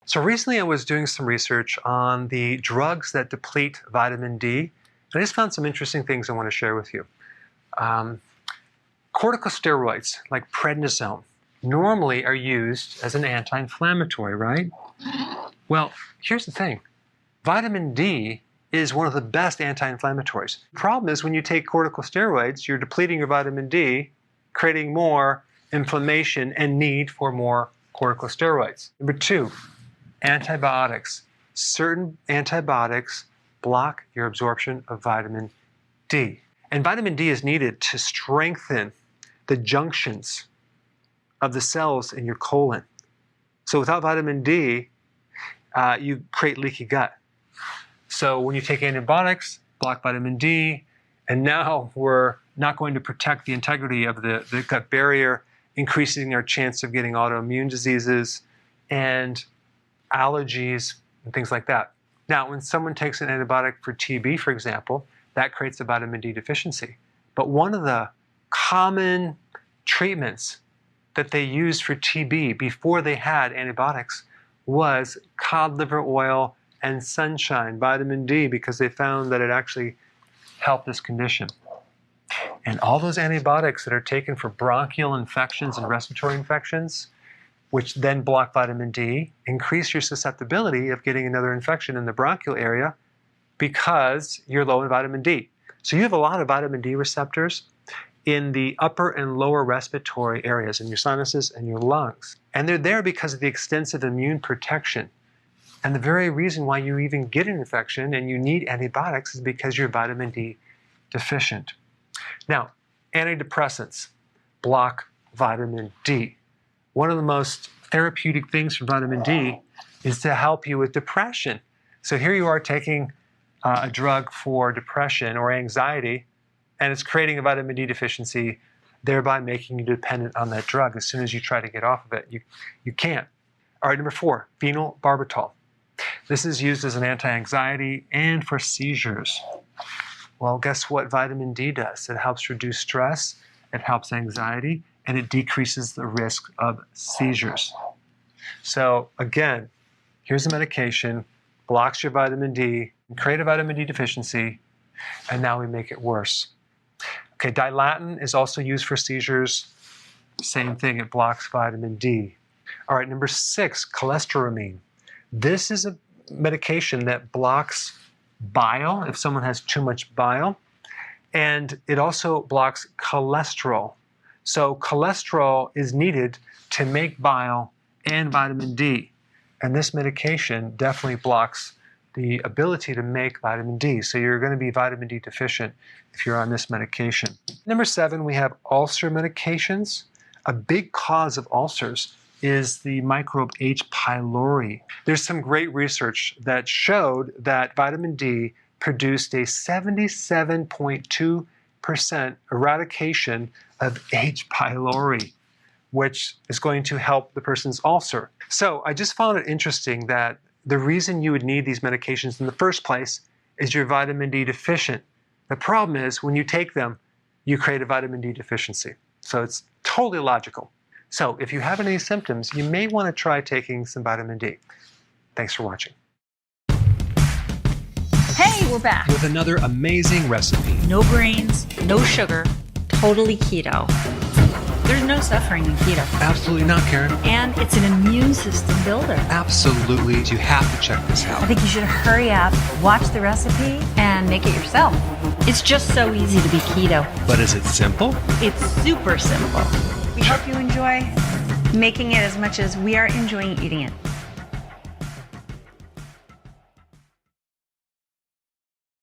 So recently I was doing some research on the drugs that deplete vitamin D, and I just found some interesting things I want to share with you. Corticosteroids, like prednisone, normally are used as an anti-inflammatory, right? Well, here's the thing. Vitamin D is one of the best anti-inflammatories. The problem is when you take corticosteroids, you're depleting your vitamin D, creating more inflammation and need for more corticosteroids. Number two, antibiotics. Certain antibiotics block your absorption of vitamin D. And vitamin D is needed to strengthen the junctions of the cells in your colon. So without vitamin D, you create leaky gut. So when you take antibiotics, block vitamin D, and now we're not going to protect the integrity of the gut barrier, increasing our chance of getting autoimmune diseases and allergies and things like that. Now, when someone takes an antibiotic for TB, for example, that creates a vitamin D deficiency. But one of the common treatments that they used for TB before they had antibiotics was cod liver oil and sunshine, vitamin D, because they found that it actually helped this condition. And all those antibiotics that are taken for bronchial infections and respiratory infections, which then block vitamin D, increase your susceptibility of getting another infection in the bronchial area because you're low in vitamin D. So you have a lot of vitamin D receptors in the upper and lower respiratory areas, in your sinuses and your lungs. And they're there because of the extensive immune protection. And the very reason why you even get an infection and you need antibiotics is because you're vitamin D deficient. Now, antidepressants block vitamin D. One of the most therapeutic things for vitamin D is to help you with depression. So here you are taking a drug for depression or anxiety, and it's creating a vitamin D deficiency, thereby making you dependent on that drug. As soon as you try to get off of it, you can't. All right, number 4, phenobarbital. This is used as an anti-anxiety and for seizures. Well, guess what vitamin D does? It helps reduce stress, it helps anxiety, and it decreases the risk of seizures. So again, here's a medication, blocks your vitamin D, create a vitamin D deficiency, and now we make it worse. Okay, Dilatin is also used for seizures. Same thing, it blocks vitamin D. All right, number 6, cholestyramine. This is a medication that blocks bile if someone has too much bile, and it also blocks cholesterol. So cholesterol is needed to make bile and vitamin D, and this medication definitely blocks the ability to make vitamin D. So you're going to be vitamin D deficient if you're on this medication. Number 7, we have ulcer medications. A big cause of ulcers is the microbe H. pylori. There's some great research that showed that vitamin D produced a 77.2% eradication of H. pylori, which is going to help the person's ulcer. So I just found it interesting that the reason you would need these medications in the first place is you're vitamin D deficient. The problem is when you take them, you create a vitamin D deficiency. So it's totally logical. So if you have any symptoms, you may want to try taking some vitamin D. Thanks for watching. Hey, we're back. With another amazing recipe. No grains, no sugar, totally keto. There's no suffering in keto. Absolutely not, Karen. And it's an immune system builder. Absolutely. You have to check this out. I think you should hurry up, watch the recipe, and make it yourself. It's just so easy to be keto. But is it simple? It's super simple. We hope you enjoy making it as much as we are enjoying eating it.